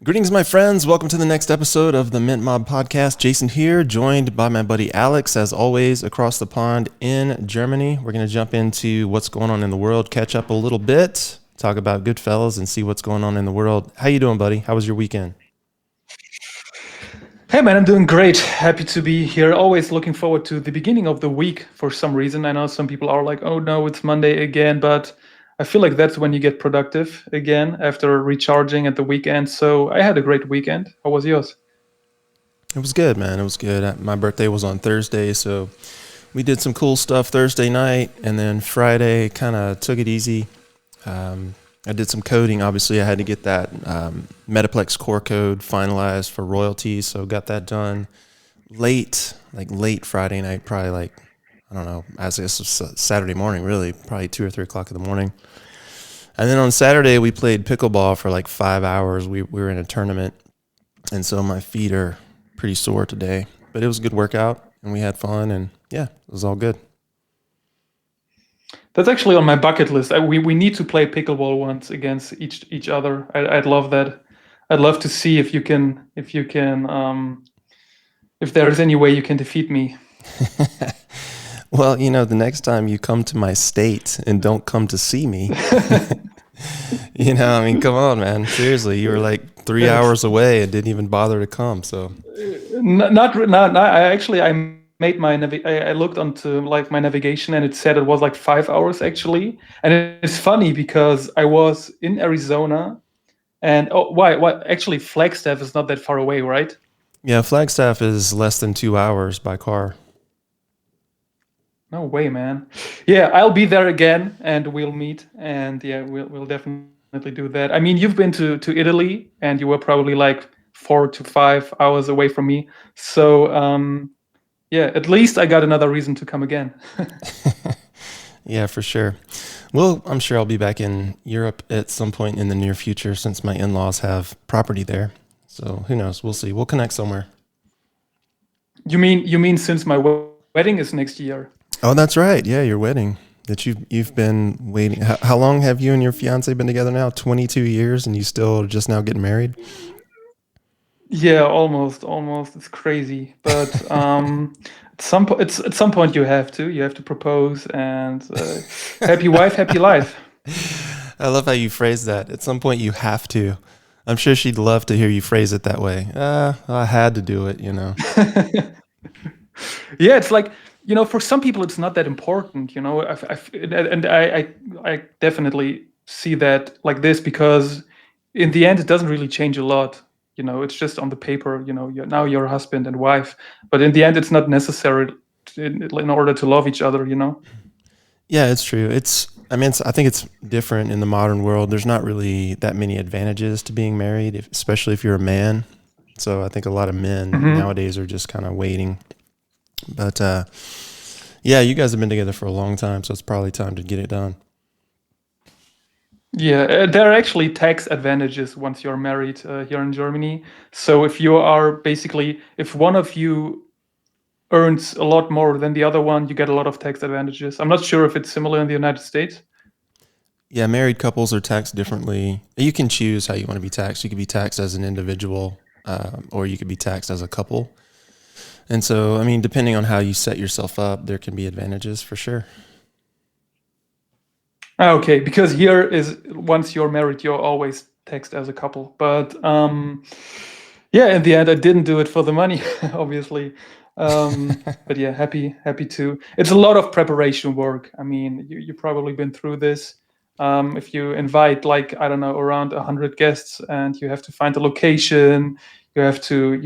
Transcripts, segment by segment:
Greetings, my friends. Welcome to the next episode of the Mint Mob Podcast. Jason here, joined by my buddy Alex, as always, across the pond in Germany. We're going to jump into what's going on in the world, catch up a little bit, talk about GoodFellas, and see what's going on in the world. How you doing, buddy? How was your weekend? Hey man, I'm doing great. Happy to be here. Always looking forward to the beginning of the week for some reason. I know some people are like, oh no, it's Monday again, but I feel like that's when you get productive again after recharging at the weekend. So I had a great weekend. How was yours? It was good, man. It was good. My birthday was on Thursday, so we did some cool stuff Thursday night, and then Friday kind of took it easy. I did some coding. Obviously, I had to get that Metaplex core code finalized for royalties, so got that done late Friday night, probably I don't know, as it's Saturday morning, really, probably 2 or 3 o'clock in the morning. And then on Saturday, we played pickleball for like 5 hours. We were in a tournament, and so my feet are pretty sore today. But it was a good workout, and we had fun, and yeah, it was all good. That's actually on my bucket list. We need to play pickleball once against each other. I'd love that. I'd love to see if there is any way you can defeat me. Well, the next time you come to my state and don't come to see me, come on, man. Seriously, you were like 3 hours away and didn't even bother to come. So, not. I made I looked onto like my navigation and it said it was like 5 hours actually. And it's funny because I was in Arizona, and why? Actually, Flagstaff is not that far away, right? Yeah, Flagstaff is less than 2 hours by car. No way, man. Yeah, I'll be there again and we'll meet. And yeah, we'll definitely do that. I mean, you've been to Italy and you were probably like 4 to 5 hours away from me. So yeah, at least I got another reason to come again. Yeah, for sure. Well, I'm sure I'll be back in Europe at some point in the near future since my in-laws have property there. So who knows? We'll see. We'll connect somewhere. You mean since my wedding is next year? Oh, that's right. Yeah, your wedding that you've been waiting. How long have you and your fiance been together now? 22 years, and you still just now getting married? Yeah, almost. It's crazy, but at some point you have to propose and happy wife, happy life. I love how you phrase that. At some point you have to. I'm sure she'd love to hear you phrase it that way. I had to do it, Yeah, it's like, for some people it's not that important, I definitely see that like this because in the end it doesn't really change a lot. It's just on the paper. Now you're husband and wife, but in the end it's not necessary in order to love each other. Yeah, it's true. I think it's different in the modern world. There's not really that many advantages to being married, especially if you're a man. So I think a lot of men nowadays are just kind of waiting. But yeah, you guys have been together for a long time, so it's probably time to get it done. Yeah, there are actually tax advantages once you're married here in Germany. So if one of you earns a lot more than the other one, you get a lot of tax advantages. I'm not sure if it's similar in the United States. Yeah, married couples are taxed differently. You can choose how you want to be taxed. You could be taxed as an individual, or you could be taxed as a couple. And so, depending on how you set yourself up, there can be advantages for sure. Okay, because here is once you're married, you're always taxed as a couple. But yeah, in the end, I didn't do it for the money, obviously. But yeah, happy to. It's a lot of preparation work. You've probably been through this. If you invite I don't know, around 100 guests and you have to find a location, you have to,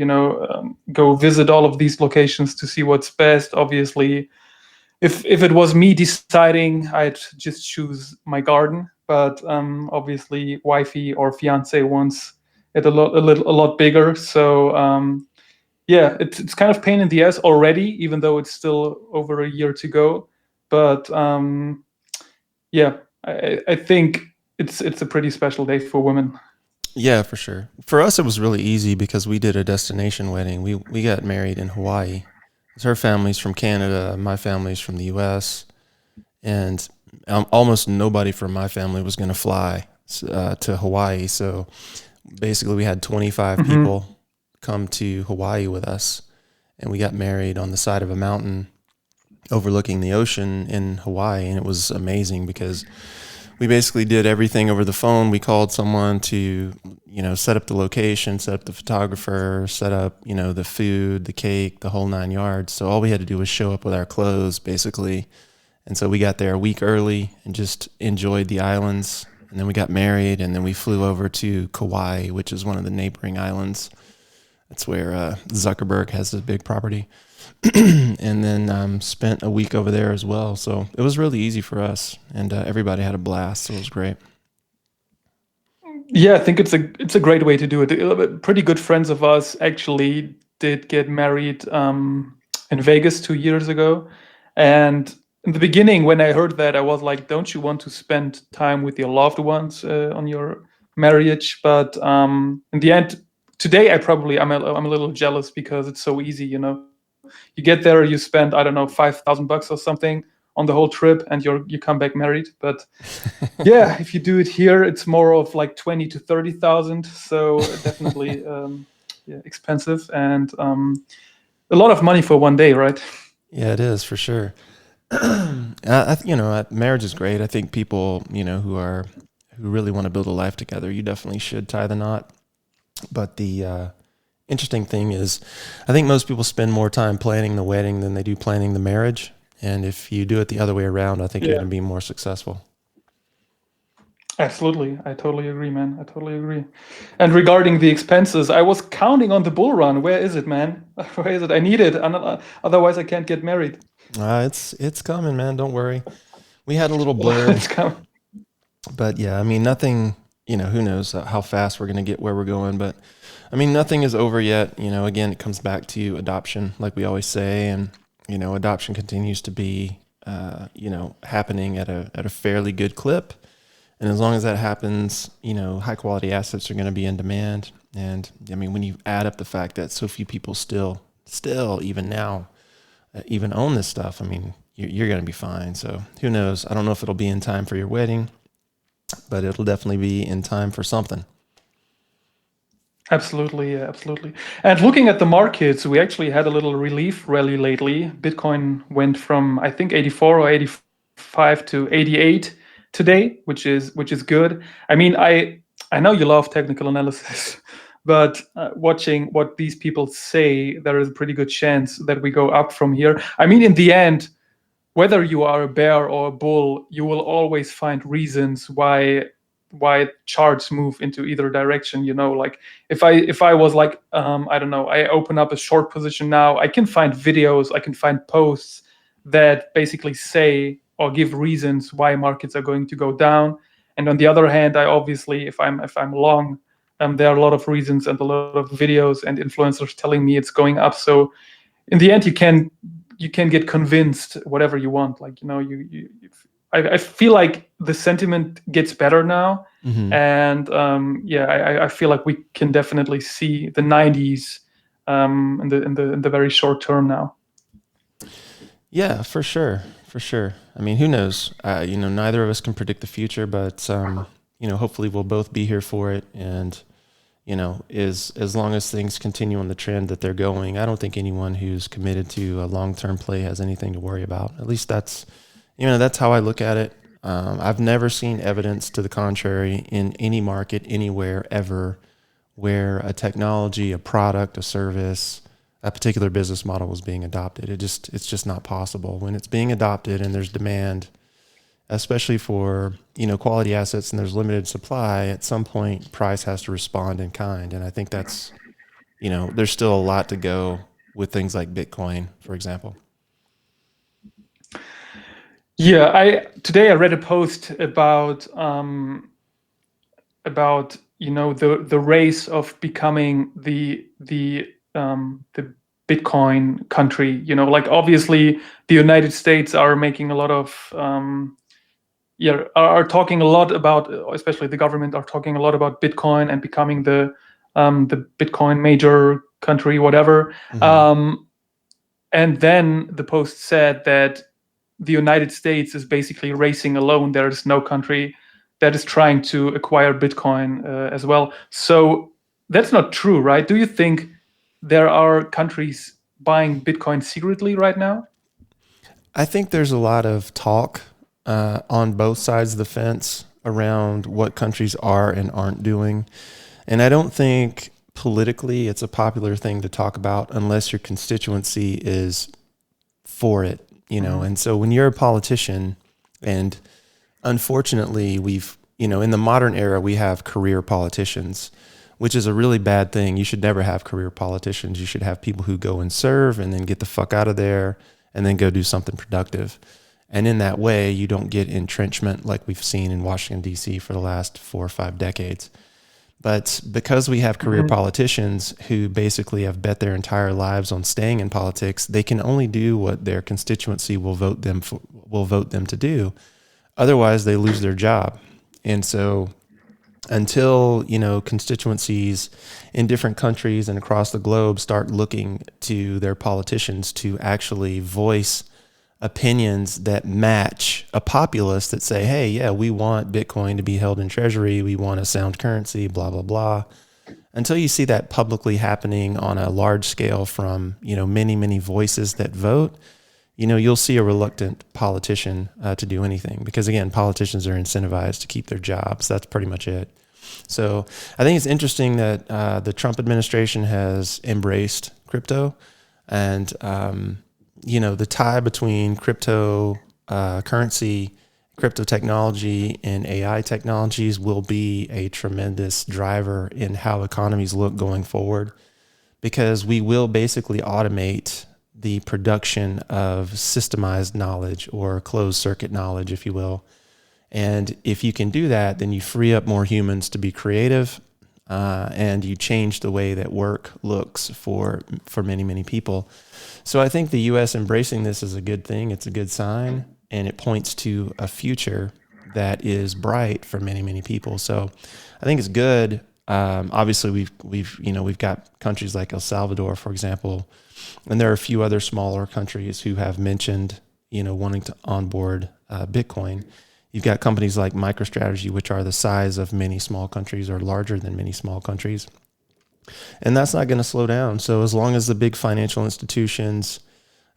go visit all of these locations to see what's best. Obviously, if it was me deciding, I'd just choose my garden. But obviously, wifey or fiance wants it a lot bigger. So yeah, it's kind of pain in the ass already, even though it's still over a year to go. But yeah, I think it's a pretty special day for women. Yeah, for sure. For us, it was really easy because we did a destination wedding. We got married in Hawaii. Her family's from Canada, my family's from the U.S., and almost nobody from my family was going to fly to Hawaii. So basically we had 25 Mm-hmm. people come to Hawaii with us, and we got married on the side of a mountain overlooking the ocean in Hawaii, and it was amazing because we basically did everything over the phone. We called someone to, set up the location, set up the photographer, set up, the food, the cake, the whole 9 yards. So all we had to do was show up with our clothes, basically. And so we got there a week early and just enjoyed the islands. And then we got married, and then we flew over to Kauai, which is one of the neighboring islands. That's where Zuckerberg has his big property. And then spent a week over there as well. So it was really easy for us, and everybody had a blast. So it was great. Yeah, I think it's a great way to do it. Pretty good friends of us actually did get married in Vegas 2 years ago, and in the beginning, when I heard that, I was like, "Don't you want to spend time with your loved ones on your marriage?" But in the end, today I'm a little jealous because it's so easy. You get there, you spend, I don't know, $5,000 or something on the whole trip, and you come back married. But yeah, if you do it here, it's more of like 20 to 30,000. So definitely, yeah, expensive, and a lot of money for one day, right? Yeah, it is for sure. Marriage is great. I think people, who really want to build a life together, you definitely should tie the knot. But the interesting thing is, I think most people spend more time planning the wedding than they do planning the marriage. And if you do it the other way around, I think you're Yeah, going to be more successful. absolutely. I totally agree, man. I totally agree. And regarding the expenses, I was counting on the bull run. Where is it, man? Where is it? I need it. Otherwise, I can't get married. It's coming, man. Don't worry. We had a little It's blurb, coming. but yeah, I mean, nothing. Who knows how fast we're going to get where we're going, but I mean, nothing is over yet. Again, it comes back to adoption, like we always say, and adoption continues to be, happening at a fairly good clip. And as long as that happens, high quality assets are going to be in demand. And I mean, when you add up the fact that so few people still, even now, even own this stuff, I mean, you're going to be fine. So who knows? I don't know if it'll be in time for your wedding, but it'll definitely be in time for something. Absolutely, yeah, absolutely. And looking at the markets, we actually had a little relief rally lately. Bitcoin went from, I think, 84 or 85 to 88 today, which is good. I mean, I know you love technical analysis, but watching what these people say, there is a pretty good chance that we go up from here. I mean, in the end, whether you are a bear or a bull, you will always find reasons why charts move into either direction. Like if I was like, I don't know, I open up a short position now, I can find videos, I can find posts that basically say or give reasons why markets are going to go down. And on the other hand, I obviously, if I'm long, there are a lot of reasons and a lot of videos and influencers telling me it's going up. So in the end, you can get convinced whatever you want. Like, I feel like the sentiment gets better now, Hmm. and yeah, I feel like we can definitely see the 90s in the very short term now. Yeah, for sure. For sure. I mean, who knows? Neither of us can predict the future, but, hopefully we'll both be here for it. And, as long as things continue on the trend that they're going, I don't think anyone who's committed to a long-term play has anything to worry about. At least that's how I look at it. I've never seen evidence to the contrary in any market, anywhere, ever, where a technology, a product, a service, a particular business model was being adopted. It's just not possible. When it's being adopted and there's demand, especially for quality assets, and there's limited supply, at some point price has to respond in kind. And I think that's there's still a lot to go with things like Bitcoin, for example. Yeah, I read a post about the race of becoming the Bitcoin country. Like obviously the United States are making a lot of yeah, are talking a lot about, especially the government are talking a lot about Bitcoin and becoming the Bitcoin major country, whatever. Hmm. And then the post said that the United States is basically racing alone. There is no country that is trying to acquire Bitcoin as well. So that's not true, right? Do you think there are countries buying Bitcoin secretly right now? I think there's a lot of talk on both sides of the fence around what countries are and aren't doing. And I don't think politically it's a popular thing to talk about unless your constituency is for it, you know. And so when you're a politician, and unfortunately in the modern era, we have career politicians, which is a really bad thing. You should never have career politicians. You should have people who go and serve and then get the fuck out of there and then go do something productive. And in that way, you don't get entrenchment like we've seen in Washington, D.C. for the last 4 or 5 decades. But because we have career politicians who basically have bet their entire lives on staying in politics, they can only do what their constituency will vote them to do. Otherwise, they lose their job. And so until, constituencies in different countries and across the globe start looking to their politicians to actually voice opinions that match a populace that say, hey, yeah, we want Bitcoin to be held in treasury. We want a sound currency, blah, blah, blah. Until you see that publicly happening on a large scale from, many, many voices that vote, you'll see a reluctant politician to do anything because, again, politicians are incentivized to keep their jobs. That's pretty much it. So I think it's interesting that the Trump administration has embraced crypto and, the tie between crypto currency, crypto technology, and AI technologies will be a tremendous driver in how economies look going forward, because we will basically automate the production of systemized knowledge or closed circuit knowledge, if you will. And if you can do that, then you free up more humans to be creative, and you change the way that work looks for many, many people. So I think the U.S. embracing this is a good thing. It's a good sign, and it points to a future that is bright for many, many people. So I think it's good. Obviously, we've got countries like El Salvador, for example, and there are a few other smaller countries who have mentioned, wanting to onboard Bitcoin. You've got companies like MicroStrategy, which are the size of many small countries or larger than many small countries. And that's not going to slow down. So as long as the big financial institutions,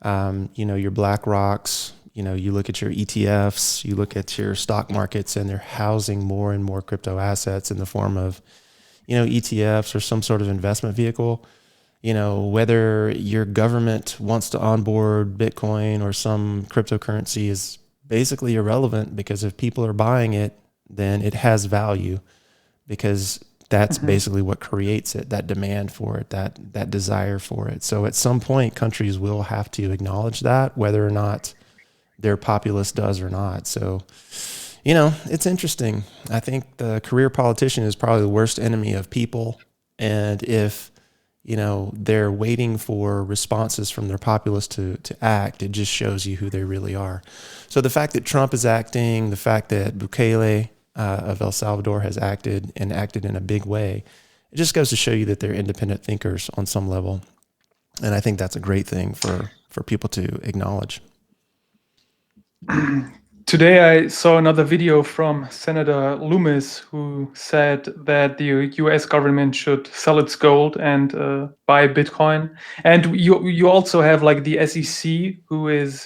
your BlackRocks, you look at your ETFs, you look at your stock markets, and they're housing more and more crypto assets in the form of, ETFs or some sort of investment vehicle. Whether your government wants to onboard Bitcoin or some cryptocurrency is basically irrelevant, because if people are buying it, then it has value, because that's basically what creates it, that demand for it, that desire for it. So at some point, countries will have to acknowledge that, whether or not their populace does or not. So, it's interesting. I think the career politician is probably the worst enemy of people. And if, they're waiting for responses from their populace to act, it just shows you who they really are. So the fact that Trump is acting, the fact that Bukele of El Salvador has acted in a big way, it just goes to show you that they're independent thinkers on some level. And I think that's a great thing for people to acknowledge. Today I saw another video from Senator Loomis, who said that the US government should sell its gold and buy Bitcoin. And you also have like the SEC, who is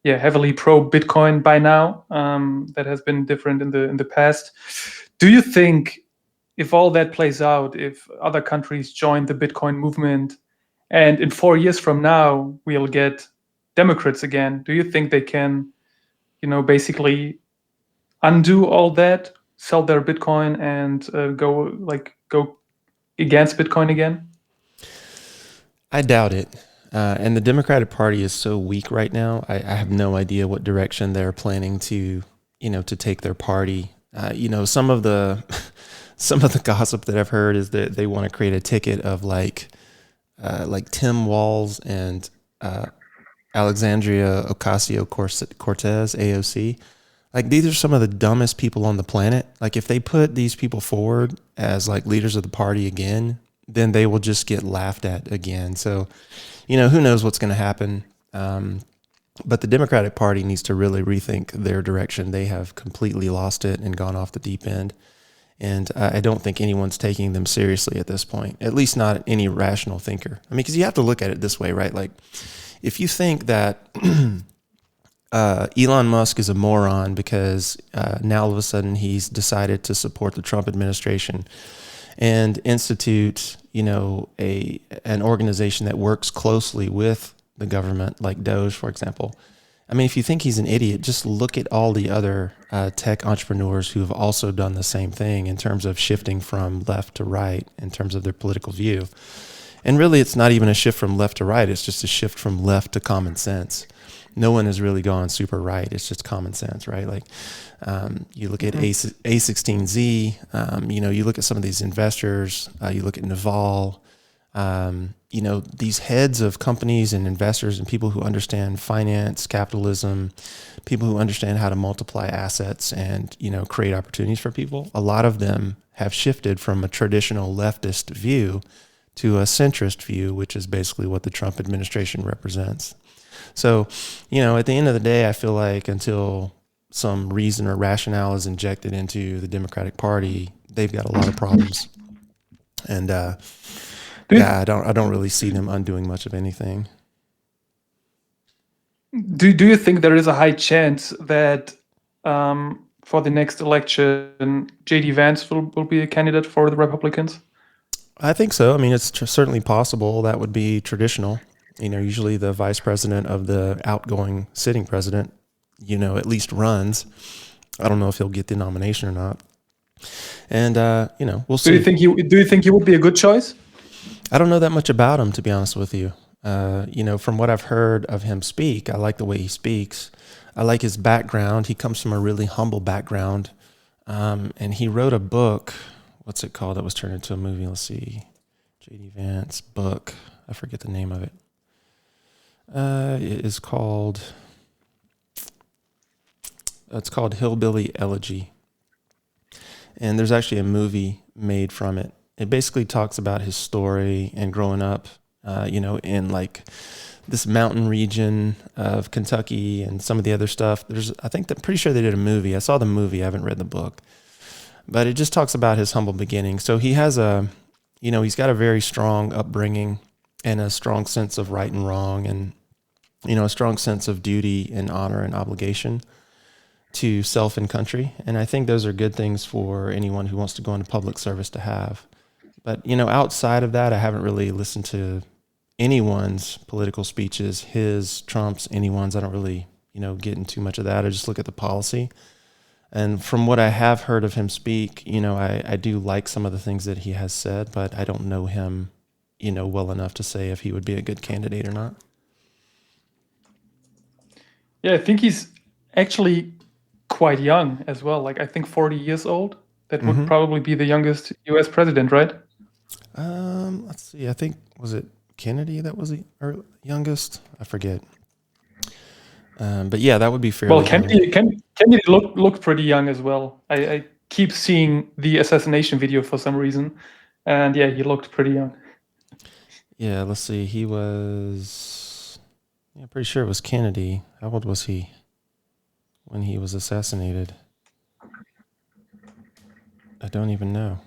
heavily pro Bitcoin by now. That has been different in the past. Do you think, if all that plays out, if other countries join the Bitcoin movement, and in 4 years from now we'll get Democrats again, do you think they can, basically undo all that, sell their Bitcoin, and go against Bitcoin again? I doubt it. And the Democratic Party is so weak right now. I have no idea what direction they're planning to take their party. Some of the gossip that I've heard is that they want to create a ticket of like Tim Walz and Alexandria Ocasio-Cortez, AOC. Like, these are some of the dumbest people on the planet. Like, if they put these people forward as like leaders of the party again, then they will just get laughed at again. So, who knows what's going to happen. But the Democratic Party needs to really rethink their direction. They have completely lost it and gone off the deep end. And I don't think anyone's taking them seriously at this point, at least not any rational thinker. I mean, because you have to look at it this way, right? Like, if you think that Elon Musk is a moron because now all of a sudden he's decided to support the Trump administration and institute, an organization that works closely with the government, like Doge, for example. I mean, if you think he's an idiot, just look at all the other tech entrepreneurs who have also done the same thing in terms of shifting from left to right in terms of their political view. And really, it's not even a shift from left to right. It's just a shift from left to common sense. No one has really gone super right. It's just common sense, right? Like you look at A16Z, you look at some of these investors, you look at Naval, these heads of companies and investors and people who understand finance, capitalism, people who understand how to multiply assets and, create opportunities for people. A lot of them have shifted from a traditional leftist view to a centrist view, which is basically what the Trump administration represents. So, at the end of the day, I feel like until some reason or rationale is injected into the Democratic Party, they've got a lot of problems. And I don't really see them undoing much of anything. Do you think there is a high chance that for the next election, J.D. Vance will be a candidate for the Republicans? I think so. I mean, it's certainly possible. That would be traditional. Usually the vice president of the outgoing sitting president, at least runs. I don't know if he'll get the nomination or not. And, we'll see. Do you think he would be a good choice? I don't know that much about him, to be honest with you. From what I've heard of him speak, I like the way he speaks. I like his background. He comes from a really humble background. And he wrote a book. What's it called? That was turned into a movie. Let's see. J.D. Vance book. I forget the name of it. It is called, it's called Hillbilly Elegy. And there's actually a movie made from it. It basically talks about his story and growing up, in like this mountain region of Kentucky and some of the other stuff. Pretty sure they did a movie. I saw the movie. I haven't read the book. But it just talks about his humble beginning. So he has he's got a very strong upbringing and a strong sense of right and wrong and, a strong sense of duty and honor and obligation to self and country. And I think those are good things for anyone who wants to go into public service to have. But, outside of that, I haven't really listened to anyone's political speeches, his, Trump's, anyone's. I don't really, get into too much of that. I just look at the policy. And from what I have heard of him speak, I do like some of the things that he has said, but I don't know him, well enough to say if he would be a good candidate or not. Yeah, I think he's actually quite young as well. Like, I think 40 years old. That would probably be the youngest U.S. president, right? Let's see. I think, was it Kennedy that was the youngest? I forget. But yeah, that would be fairly Well, Kennedy looked pretty young as well. I keep seeing the assassination video for some reason. And yeah, he looked pretty young. Yeah, let's see. He was, pretty sure it was Kennedy. How old was he when he was assassinated? I don't even know.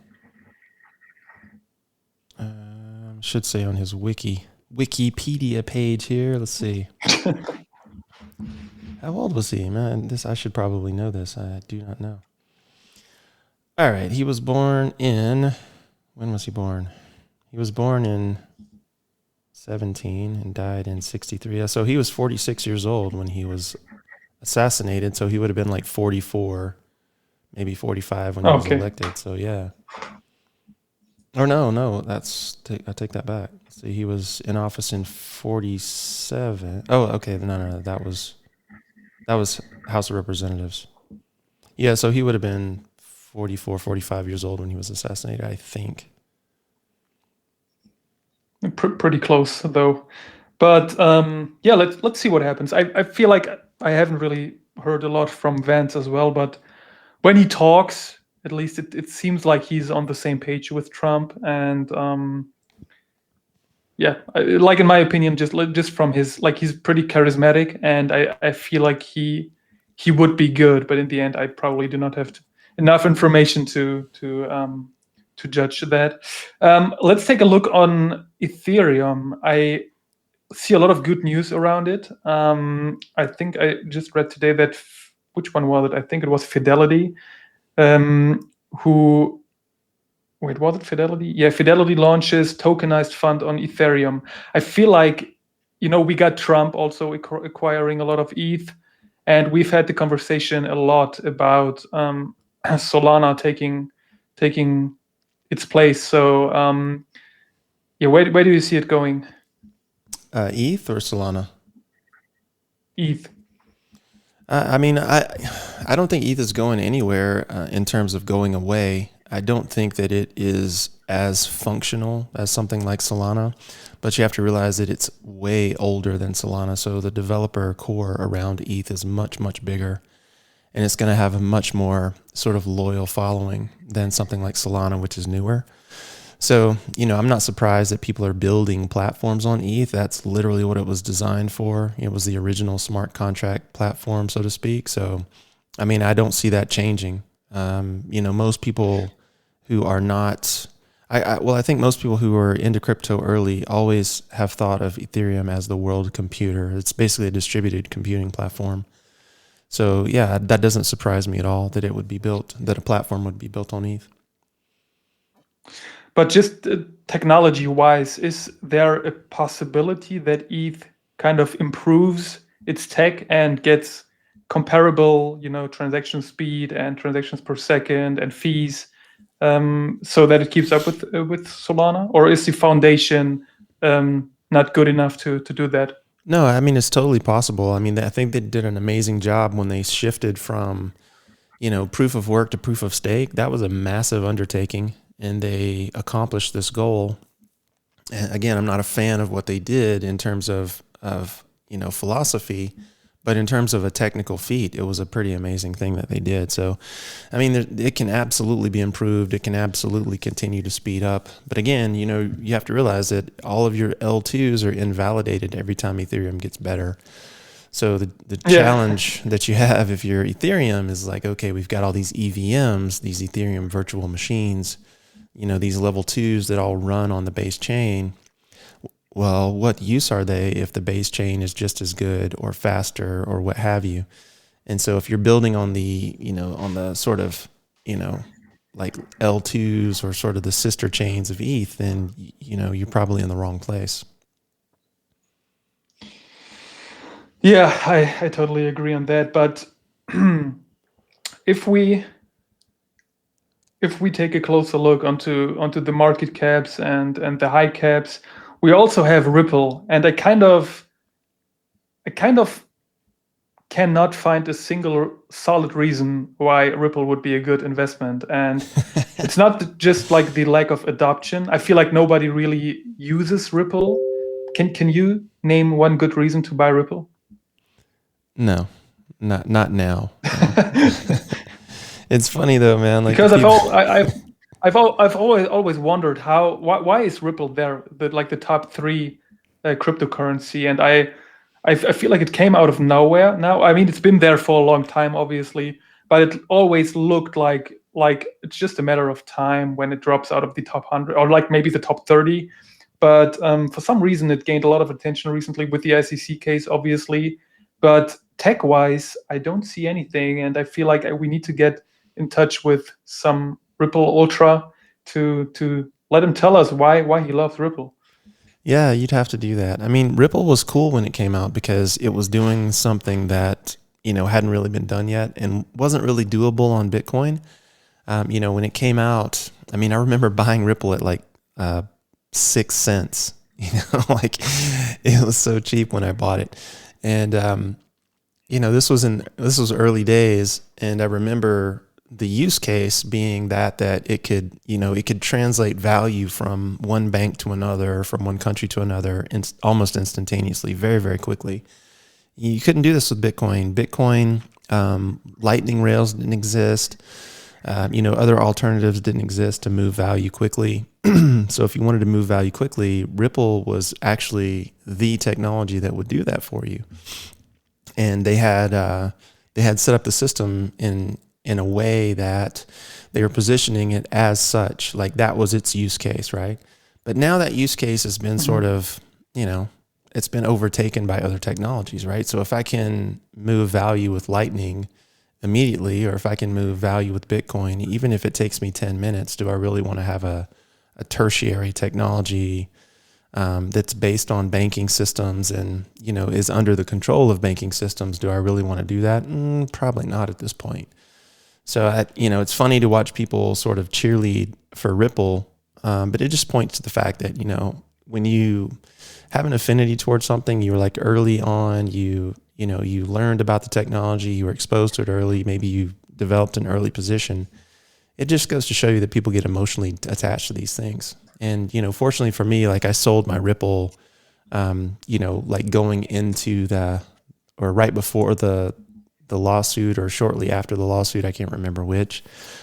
Should say on his Wikipedia page here. Let's see. How old was he? Man, I should probably know this. I do not know. All right. He was born in, when was he born? He was born in 17 and died in 63. So he was 46 years old when he was assassinated. So he would have been like 44, maybe 45 when he was elected. So yeah. Or no, I take that back. See, he was in office in 47. Oh, okay. No. That was House of Representatives. Yeah, so he would have been 44, 45 years old when he was assassinated, I think. Pretty close, though. But yeah, let's see what happens. I feel like I haven't really heard a lot from Vance as well, but when he talks, at least it seems like he's on the same page with Trump. And like in my opinion, just from his, like, he's pretty charismatic, and I feel like he would be good, but in the end I probably do not have enough information to judge that. Let's take a look on Ethereum. I see a lot of good news around it. I think I just read today that which one was it? I think it was Fidelity, who wait, was it Fidelity? Yeah, Fidelity launches tokenized fund on Ethereum. I feel like, we got Trump also acquiring a lot of ETH, and we've had the conversation a lot about Solana taking its place. So where do you see it going? ETH or Solana? ETH. I mean, I don't think ETH is going anywhere in terms of going away. I don't think that it is as functional as something like Solana, but you have to realize that it's way older than Solana. So the developer core around ETH is much, much bigger, and it's going to have a much more sort of loyal following than something like Solana, which is newer. So, I'm not surprised that people are building platforms on ETH. That's literally what it was designed for. It was the original smart contract platform, so to speak. So, I mean, I don't see that changing. Most people who are not, I think most people who are into crypto early always have thought of Ethereum as the world computer. It's basically a distributed computing platform. So, yeah, that doesn't surprise me at all that that a platform would be built on ETH. But just technology-wise, is there a possibility that ETH kind of improves its tech and gets comparable, transaction speed and transactions per second and fees, so that it keeps up with Solana? Or is the foundation not good enough to do that? No, I mean, it's totally possible. I mean, I think they did an amazing job when they shifted from, proof of work to proof of stake. That was a massive undertaking, and they accomplished this goal. And again, I'm not a fan of what they did in terms of philosophy, but in terms of a technical feat, it was a pretty amazing thing that they did. So, I mean, it can absolutely be improved. It can absolutely continue to speed up. But again, you have to realize that all of your L2s are invalidated every time Ethereum gets better. So the challenge that you have if you're Ethereum is like, okay, we've got all these EVMs, these Ethereum virtual machines, these level 2s that all run on the base chain. Well, what use are they if the base chain is just as good or faster or what have you? And so if you're building on the, on the sort of, like L2s or sort of the sister chains of ETH, then, you're probably in the wrong place. Yeah, I totally agree on that. But if we take a closer look onto the market caps and the high caps, we also have Ripple, and I kind of cannot find a single solid reason why Ripple would be a good investment. And it's not just like the lack of adoption. I feel like nobody really uses Ripple. Can you name one good reason to buy Ripple? No, not now. It's funny though, man. Like, because I've always wondered why is Ripple there, the top 3 cryptocurrency, and I feel like it came out of nowhere. Now, I mean, it's been there for a long time, obviously, but it always looked like it's just a matter of time when it drops out of the top 100 or like maybe the top 30. But for some reason, it gained a lot of attention recently with the SEC case, obviously. But tech-wise, I don't see anything, and I feel like we need to get in touch with some Ripple Ultra to let him tell us why he loves Ripple. Yeah, you'd have to do that. I mean, Ripple was cool when it came out because it was doing something that, hadn't really been done yet and wasn't really doable on Bitcoin. When it came out, I mean, I remember buying Ripple at like 6 cents, like it was so cheap when I bought it. And, this was early days. And I remember the use case being that it could translate value from one bank to another, from one country to another, almost instantaneously, very, very quickly. You couldn't do this with Bitcoin. Lightning rails didn't exist. Other alternatives didn't exist to move value quickly. So if you wanted to move value quickly, Ripple was actually the technology that would do that for you. And they had set up the system in a way that they were positioning it as such, like that was its use case, right? But now that use case has been sort of, it's been overtaken by other technologies, right? So if I can move value with Lightning immediately, or if I can move value with Bitcoin, even if it takes me 10 minutes, do I really want to have a tertiary technology that's based on banking systems and, is under the control of banking systems? Do I really want to do that? Probably not at this point. So, it's funny to watch people sort of cheerlead for Ripple, but it just points to the fact that, when you have an affinity towards something, you were like early on, you learned about the technology, you were exposed to it early, maybe you developed an early position. It just goes to show you that people get emotionally attached to these things. And, fortunately for me, like I sold my Ripple, like going into or right before the lawsuit or shortly after the lawsuit, I can't remember which,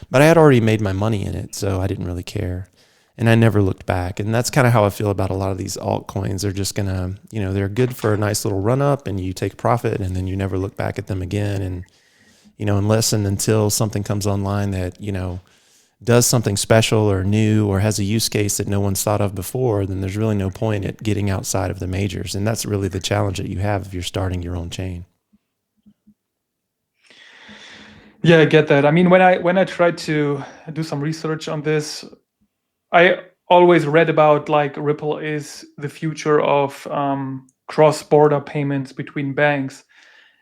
but I had already made my money in it. So I didn't really care. And I never looked back. And that's kind of how I feel about a lot of these altcoins. They're just going to, they're good for a nice little run up and you take profit and then you never look back at them again. And, unless and until something comes online that, does something special or new or has a use case that no one's thought of before, then there's really no point at getting outside of the majors. And that's really the challenge that you have if you're starting your own chain. Yeah, I get that. I mean, when I tried to do some research on this, I always read about like Ripple is the future of cross-border payments between banks.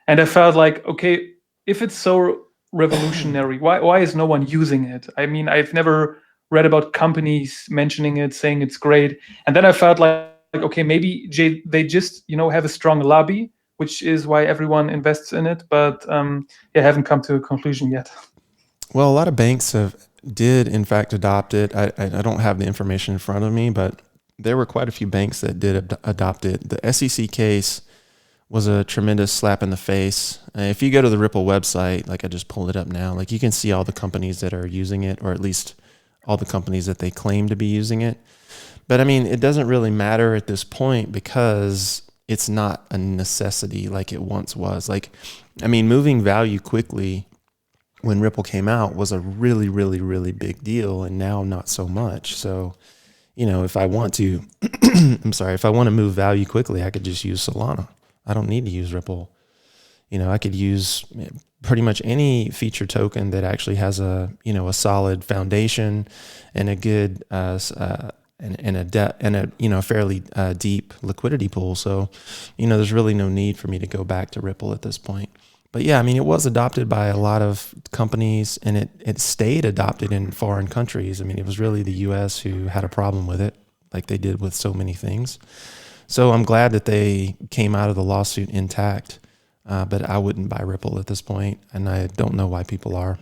And I felt like, okay, if it's so revolutionary, why is no one using it? I mean, I've never read about companies mentioning it, saying it's great. And then I felt like okay, maybe they just, have a strong lobby, which is why everyone invests in it. But haven't come to a conclusion yet. Well, a lot of banks did in fact adopt it. I don't have the information in front of me, but there were quite a few banks that did adopt it. The SEC case was a tremendous slap in the face. If you go to the Ripple website, like I just pulled it up now, like you can see all the companies that are using it, or at least all the companies that they claim to be using it. But I mean, it doesn't really matter at this point because it's not a necessity like it once was. Like, I mean, moving value quickly when Ripple came out was a really, really, really big deal. And now not so much. So, if I want to, if I want to move value quickly, I could just use Solana. I don't need to use Ripple. I could use pretty much any feature token that actually has a solid foundation and a good and a fairly deep liquidity pool. So, there's really no need for me to go back to Ripple at this point. But yeah, I mean, it was adopted by a lot of companies and it stayed adopted in foreign countries. I mean, it was really the US who had a problem with it, like they did with so many things. So I'm glad that they came out of the lawsuit intact, but I wouldn't buy Ripple at this point, and I don't know why people are.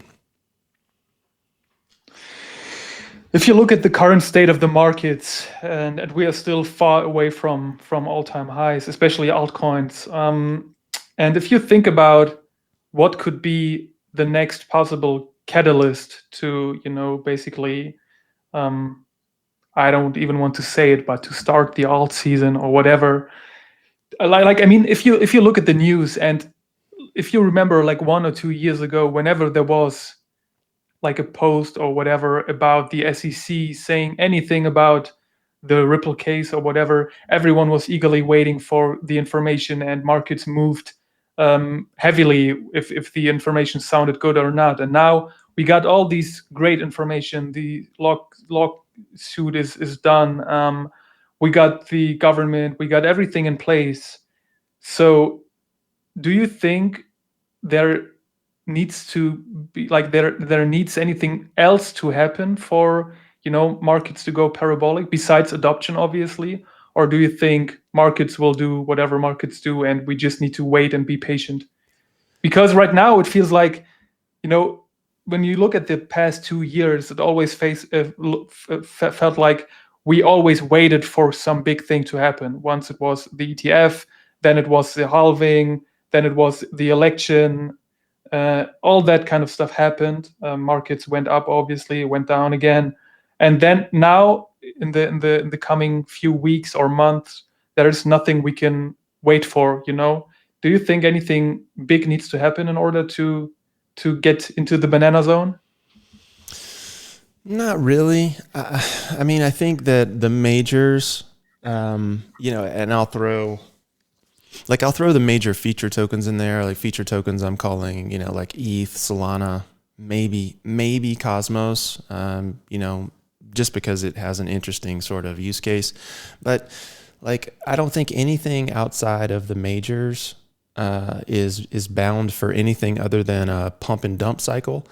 If you look at the current state of the markets, and we are still far away from all-time highs, especially altcoins, and if you think about what could be the next possible catalyst to, basically, I don't even want to say it, but to start the alt season or whatever. I mean, if you look at the news and if you remember like 1 or 2 years ago, whenever there was like a post or whatever about the SEC saying anything about the Ripple case or whatever, everyone was eagerly waiting for the information and markets moved heavily if the information sounded good or not. And now we got all these great information. The lawsuit is done. We got the government. We got everything in place. So, do you think there needs to be like there needs anything else to happen for markets to go parabolic besides adoption, obviously? Or do you think markets will do whatever markets do and we just need to wait and be patient? Because right now it feels like, when you look at the past 2 years, it always felt like we always waited for some big thing to happen. Once it was the ETF, then it was the halving, then it was the election. All that kind of stuff happened. Markets went up, obviously, went down again. and then now in the coming few weeks or months, there is nothing we can wait for. Do you think anything big needs to happen in order to get into the banana zone? Not really. I mean, I think that the majors, and I'll throw the major feature tokens in there, like feature tokens I'm calling, like ETH, Solana, maybe Cosmos, just because it has an interesting sort of use case. But like, I don't think anything outside of the majors is bound for anything other than a pump and dump cycle.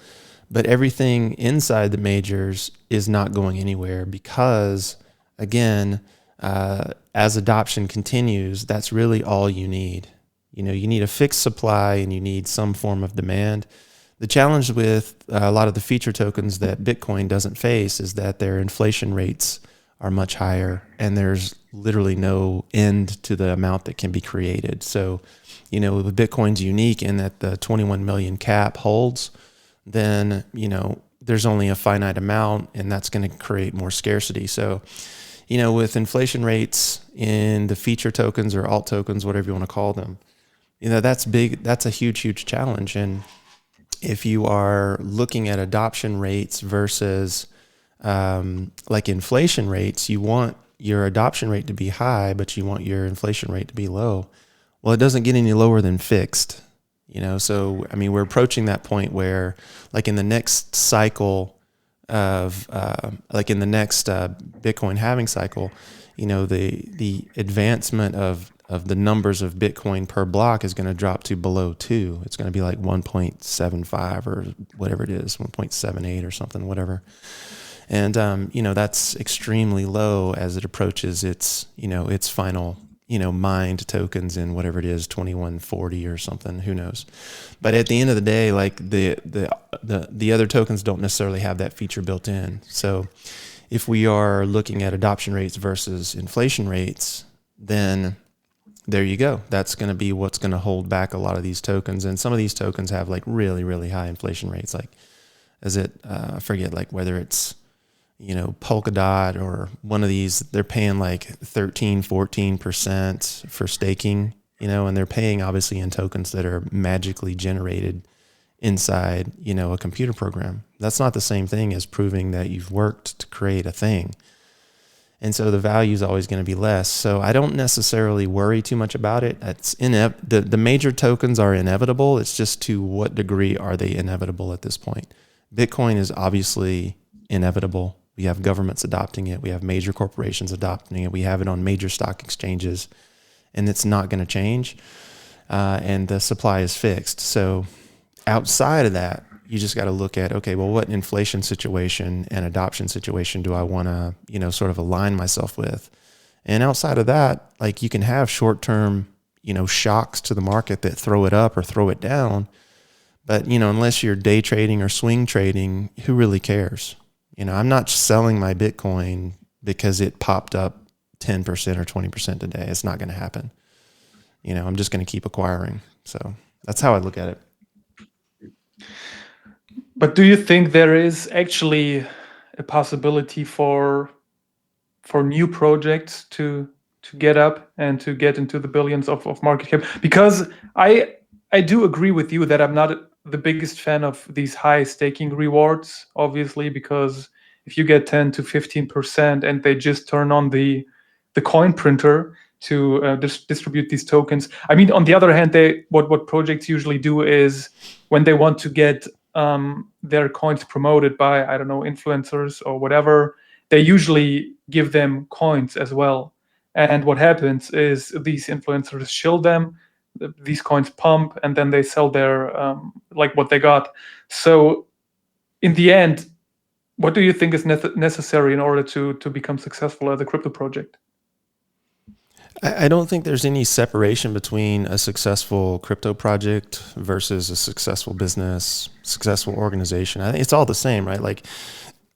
But everything inside the majors is not going anywhere because, again, as adoption continues, that's really all you need. You need a fixed supply and you need some form of demand. The challenge with a lot of the feature tokens that Bitcoin doesn't face is that their inflation rates are much higher and there's literally no end to the amount that can be created. So, Bitcoin's unique in that the 21 million cap holds, then, there's only a finite amount and that's going to create more scarcity. So, with inflation rates in the feature tokens or alt tokens, whatever you want to call them, that's big. That's a huge, huge challenge. And if you are looking at adoption rates versus like inflation rates, you want your adoption rate to be high, but you want your inflation rate to be low. Well, it doesn't get any lower than fixed. So, I mean, we're approaching that point where, like in the next cycle of, in the next Bitcoin halving cycle, the advancement of the numbers of Bitcoin per block is going to drop to below 2. It's going to be like 1.75 or whatever it is, 1.78 or something, whatever. And, that's extremely low as it approaches its final mined tokens in whatever it is, 2140 or something, who knows. But at the end of the day, like the other tokens don't necessarily have that feature built in. So if we are looking at adoption rates versus inflation rates, then there you go. That's going to be what's going to hold back a lot of these tokens. And some of these tokens have like really, really high inflation rates. Like, I forget, like whether it's, Polkadot or one of these, they're paying like 13, 14% for staking, and they're paying obviously in tokens that are magically generated inside, a computer program. That's not the same thing as proving that you've worked to create a thing. And so the value is always going to be less. So I don't necessarily worry too much about it. It's the major tokens are inevitable. It's just to what degree are they inevitable at this point? Bitcoin is obviously inevitable. We have governments adopting it. We have major corporations adopting it. We have it on major stock exchanges, and it's not going to change. And the supply is fixed. So outside of that, you just got to look at, okay, well, what inflation situation and adoption situation do I want to, sort of align myself with? And outside of that, like you can have short-term, shocks to the market that throw it up or throw it down. But, unless you're day trading or swing trading, who really cares? I'm not selling my Bitcoin because it popped up 10% or 20% today. It's not going to happen. I'm just going to keep acquiring. So that's how I look at it. But do you think there is actually a possibility for new projects to get up and to get into the billions of market cap? Because I do agree with you that I'm not the biggest fan of these high staking rewards, obviously, because if you get 10 to 15% and they just turn on the coin printer to distribute these tokens. I mean, on the other hand, what projects usually do is when they want to get their coins promoted by, I don't know, influencers or whatever, they usually give them coins as well. And what happens is these influencers shield them, these coins pump, and then they sell their like what they got. So in the end, what do you think is necessary in order to become successful as a crypto project? I don't think there's any separation between a successful crypto project versus a successful business, successful organization. I think it's all the same, right? Like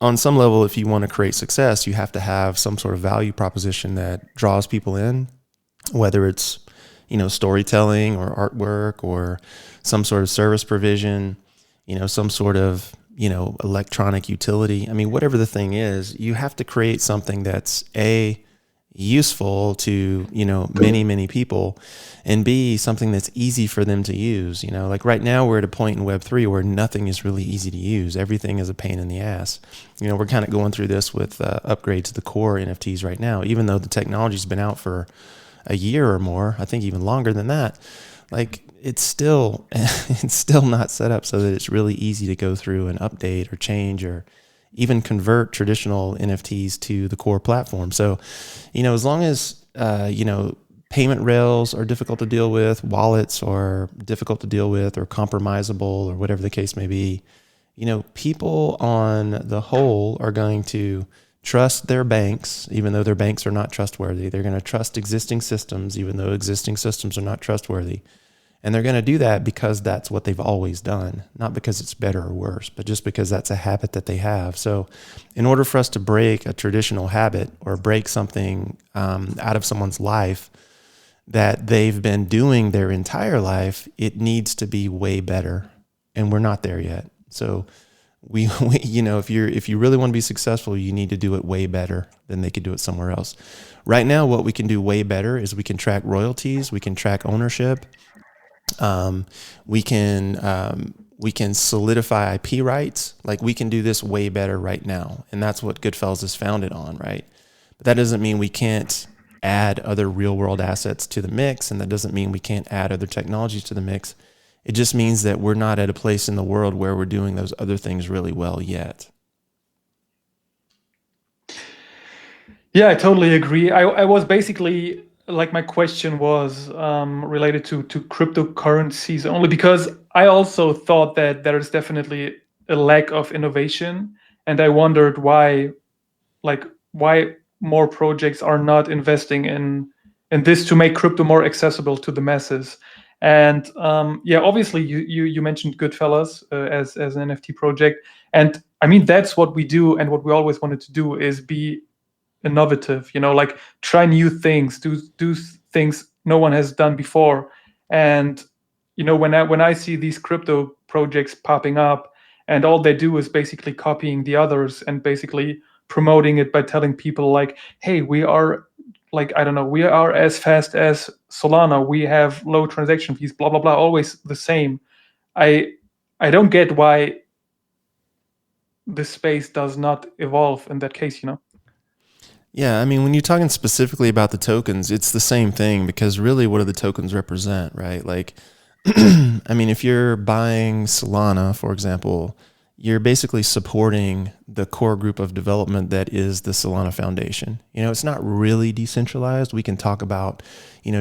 on some level, if you want to create success, you have to have some sort of value proposition that draws people in, whether it's, storytelling or artwork or some sort of service provision, some sort of, electronic utility. I mean, whatever the thing is, you have to create something that's useful to, many, many people, and B, something that's easy for them to use. Like right now we're at a point in Web3 where nothing is really easy to use. Everything is a pain in the ass. We're kind of going through this with upgrades to the core NFTs right now, even though the technology's been out for a year or more, I think even longer than that. Like it's still not set up so that it's really easy to go through and update or change or even convert traditional NFTs to the core platform. So, as long as, payment rails are difficult to deal with, wallets are difficult to deal with or compromisable or whatever the case may be, people on the whole are going to trust their banks, even though their banks are not trustworthy. They're going to trust existing systems, even though existing systems are not trustworthy. And they're going to do that because that's what they've always done, not because it's better or worse, but just because that's a habit that they have. So in order for us to break a traditional habit or break something out of someone's life that they've been doing their entire life, it needs to be way better. And we're not there yet. So we if you really want to be successful, you need to do it way better than they could do it somewhere else. Right now, what we can do way better is we can track royalties, we can track ownership. We can solidify IP rights. Like we can do this way better right now. And that's what GoodFellas is founded on, right? But that doesn't mean we can't add other real world assets to the mix. And that doesn't mean we can't add other technologies to the mix. It just means that we're not at a place in the world where we're doing those other things really well yet. Yeah, I totally agree. I was basically like my question was related to cryptocurrencies only because I also thought that there is definitely a lack of innovation, and I wondered why more projects are not investing in this to make crypto more accessible to the masses. And obviously you mentioned GoodFellas as an NFT project, and I mean that's what we do, and what we always wanted to do is be innovative, like try new things, do things no one has done before. And when I see these crypto projects popping up and all they do is basically copying the others and basically promoting it by telling people like, hey, we are like, I don't know, we are as fast as Solana, we have low transaction fees, blah blah blah, always the same. I don't get why this space does not evolve in that case. Yeah, I mean, when you're talking specifically about the tokens, it's the same thing because really what do the tokens represent, right? Like, I mean, if you're buying Solana, for example, you're basically supporting the core group of development that is the Solana Foundation. It's not really decentralized. We can talk about,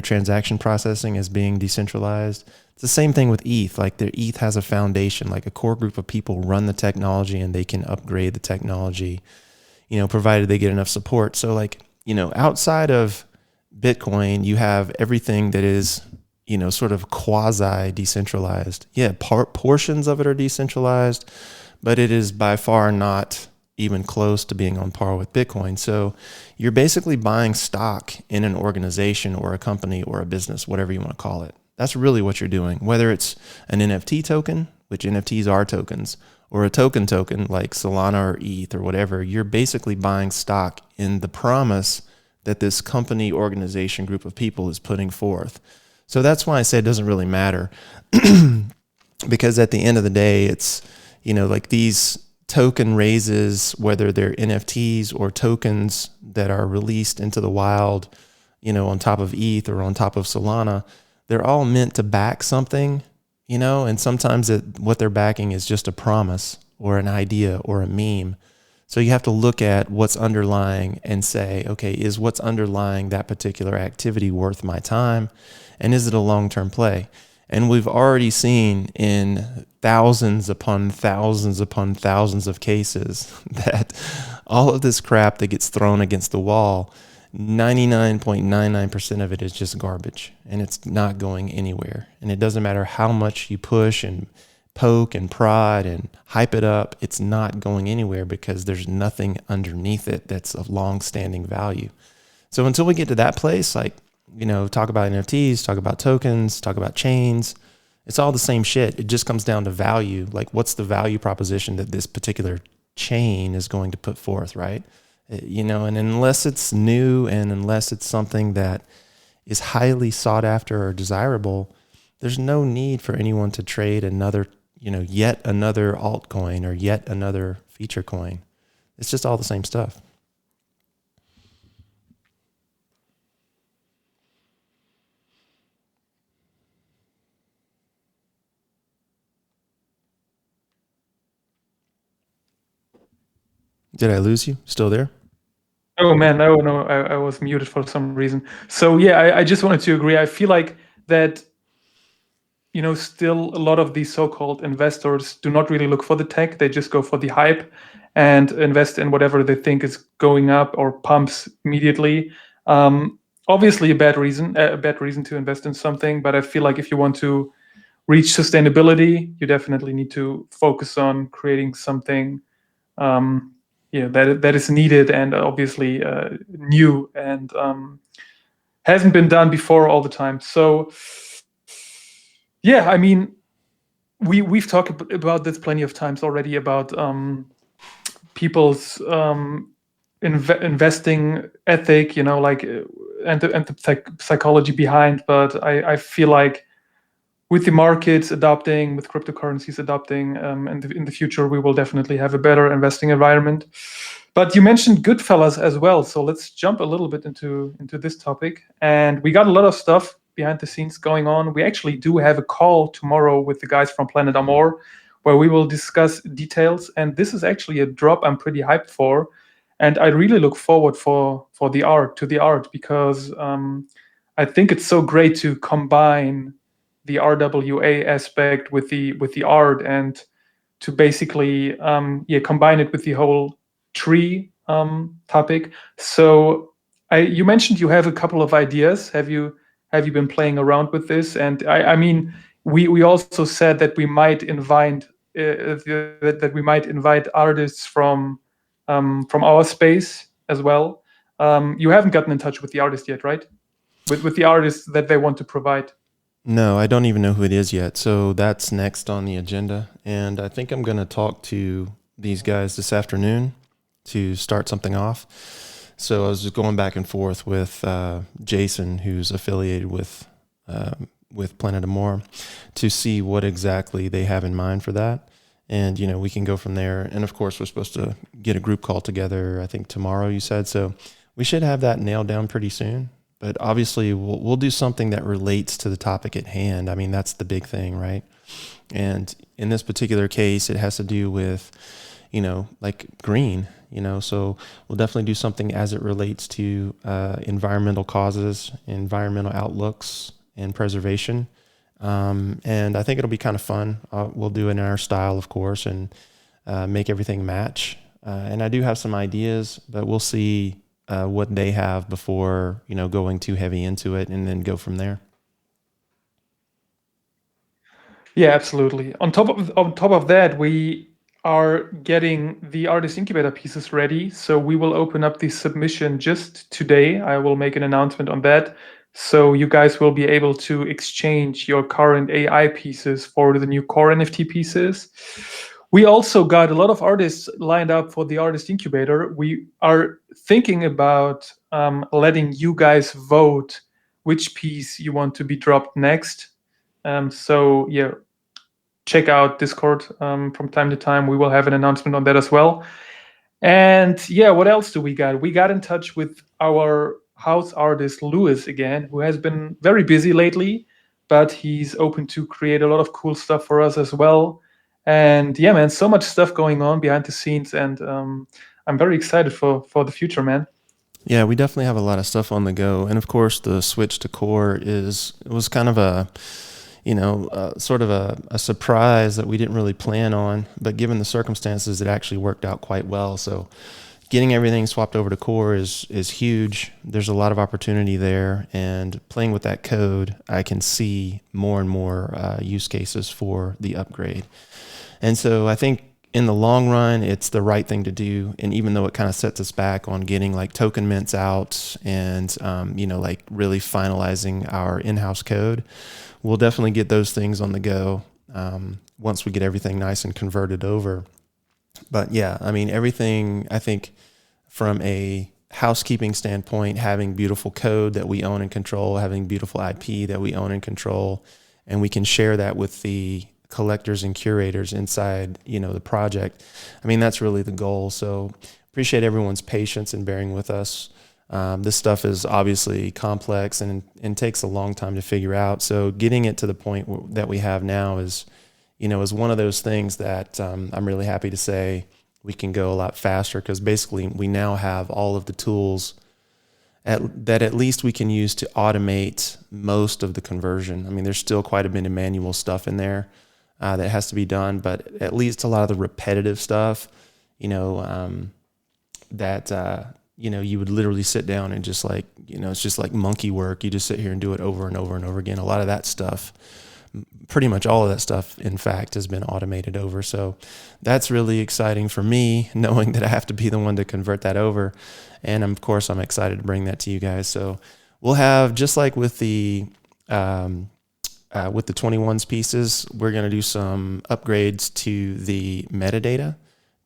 transaction processing as being decentralized. It's the same thing with ETH. Like their ETH has a foundation, like a core group of people run the technology and they can upgrade the technology, provided they get enough support. So like, outside of Bitcoin, you have everything that is, sort of quasi decentralized. Yeah, portions of it are decentralized, but it is by far not even close to being on par with Bitcoin. So you're basically buying stock in an organization or a company or a business, whatever you want to call it. That's really what you're doing. Whether it's an NFT token, which NFTs are tokens, or a token like Solana or ETH or whatever, you're basically buying stock in the promise that this company, organization, group of people is putting forth. So that's why I say it doesn't really matter because at the end of the day, it's, like these token raises, whether they're NFTs or tokens that are released into the wild, on top of ETH or on top of Solana, they're all meant to back something, and sometimes what they're backing is just a promise or an idea or a meme. So you have to look at what's underlying and say, okay, is what's underlying that particular activity worth my time? And is it a long-term play? And we've already seen in thousands upon thousands upon thousands of cases that all of this crap that gets thrown against the wall, 99.99% of it is just garbage, and it's not going anywhere. And it doesn't matter how much you push and poke and prod and hype it up, it's not going anywhere because there's nothing underneath it that's of long-standing value. So until we get to that place, like, talk about NFTs, talk about tokens, talk about chains, It's all the same shit. It just comes down to value. Like, what's the value proposition that this particular chain is going to put forth, right? And unless it's new and unless it's something that is highly sought after or desirable, there's no need for anyone to trade another, yet another altcoin or yet another feature coin. It's just all the same stuff. Did I lose you? Still there? Oh man, no, I was muted for some reason. So yeah, I just wanted to agree. I feel like that, still a lot of these so-called investors do not really look for the tech. They just go for the hype and invest in whatever they think is going up or pumps immediately. Obviously a bad reason to invest in something, but I feel like if you want to reach sustainability, you definitely need to focus on creating something that is needed and obviously new and hasn't been done before all the time. So yeah, I mean, we've talked about this plenty of times already about people's investing ethic, and the psychology behind. But I feel like with the markets adopting, with cryptocurrencies adopting, and in the future, we will definitely have a better investing environment. But you mentioned GoodFellas as well, so let's jump a little bit into this topic. And we got a lot of stuff behind the scenes going on. We actually do have a call tomorrow with the guys from Planet Amor, where we will discuss details. And this is actually a drop I'm pretty hyped for, and I really look forward for the art because I think it's so great to combine the RWA aspect with the art and to basically combine it with the whole tree topic. So you mentioned you have a couple of ideas. Have you been playing around with this? And I mean, we also said that we might invite artists from our space as well. You haven't gotten in touch with the artist yet, right? With the artists that they want to provide. No, I don't even know who it is yet. So that's next on the agenda. And I think I'm going to talk to these guys this afternoon to start something off. So I was just going back and forth with Jason, who's affiliated with Planet Amor, to see what exactly they have in mind for that. And, we can go from there. And of course, we're supposed to get a group call together, I think tomorrow, you said. So we should have that nailed down pretty soon. But obviously, we'll do something that relates to the topic at hand. I mean, that's the big thing, right? And in this particular case, it has to do with, like green, so we'll definitely do something as it relates to environmental causes, environmental outlooks, and preservation. And I think it'll be kind of fun. We'll do it in our style, of course, and make everything match. And I do have some ideas, but we'll see what they have before, going too heavy into it, and then go from there. Yeah, absolutely. On top of that, we are getting the artist incubator pieces ready. So we will open up the submission just today. I will make an announcement on that. So you guys will be able to exchange your current AI pieces for the new core NFT pieces. We also got a lot of artists lined up for the artist incubator. We are thinking about letting you guys vote which piece you want to be dropped next. So yeah, check out Discord from time to time. We will have an announcement on that as well. And yeah, what else do we got? We got in touch with our house artist Lewis again, who has been very busy lately, but he's open to create a lot of cool stuff for us as well. And yeah, man, so much stuff going on behind the scenes, and I'm very excited for the future, man. Yeah, we definitely have a lot of stuff on the go. And of course, the switch to core was kind of a sort of a surprise that we didn't really plan on, but given the circumstances, it actually worked out quite well. So getting everything swapped over to core is huge. There's a lot of opportunity there, and playing with that code, I can see more and more use cases for the upgrade. And so I think in the long run, it's the right thing to do. And even though it kind of sets us back on getting like token mints out and, like really finalizing our in-house code, we'll definitely get those things on the go once we get everything nice and converted over. But yeah, I mean, everything, I think from a housekeeping standpoint, having beautiful code that we own and control, having beautiful IP that we own and control, and we can share that with the collectors and curators inside, the project. I mean, that's really the goal. So appreciate everyone's patience and bearing with us. This stuff is obviously complex and takes a long time to figure out. So getting it to the point that we have now is one of those things that I'm really happy to say we can go a lot faster, because basically we now have all of the tools that at least we can use to automate most of the conversion. I mean, there's still quite a bit of manual stuff in there that has to be done, but at least a lot of the repetitive stuff, that you would literally sit down and just like, it's just like monkey work. You just sit here and do it over and over and over again. A lot of that stuff, pretty much all of that stuff, in fact, has been automated over. So that's really exciting for me, knowing that I have to be the one to convert that over. And of course, I'm excited to bring that to you guys. So we'll have, just like with the 21s pieces, we're going to do some upgrades to the metadata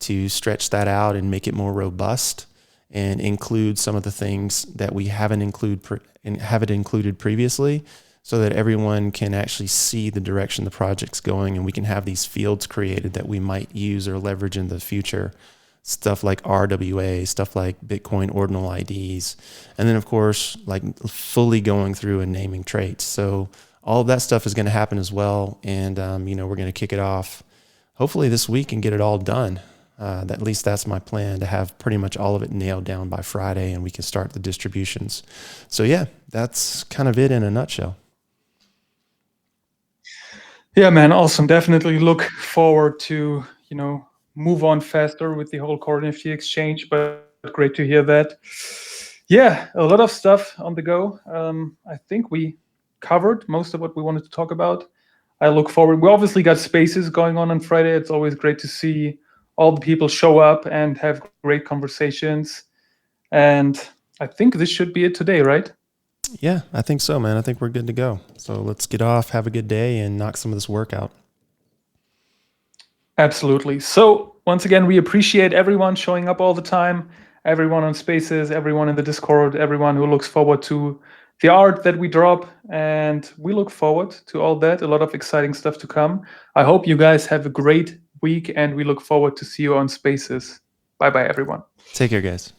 to stretch that out and make it more robust and include some of the things that we haven't included previously, so that everyone can actually see the direction the project's going, and we can have these fields created that we might use or leverage in the future. Stuff like RWA, stuff like Bitcoin ordinal IDs, and then of course, like fully going through and naming traits. So all of that stuff is going to happen as well. And, we're going to kick it off hopefully this week and get it all done. At least that's my plan, to have pretty much all of it nailed down by Friday, and we can start the distributions. So yeah, that's kind of it in a nutshell. Yeah, man, awesome. Definitely look forward to, move on faster with the whole core NFT exchange, but great to hear that. Yeah, a lot of stuff on the go. I think we covered most of what we wanted to talk about. I look forward. We obviously got spaces going on Friday. It's always great to see all the people show up and have great conversations. And I think this should be it today, right? Yeah, I think so, man. I think we're good to go. So let's get off, have a good day, and knock some of this work out. Absolutely. So once again, we appreciate everyone showing up all the time, everyone on Spaces, everyone in the Discord, everyone who looks forward to the art that we drop. And we look forward to all that. A lot of exciting stuff to come. I hope you guys have a great week, and we look forward to see you on Spaces. Bye-bye, everyone. Take care, guys.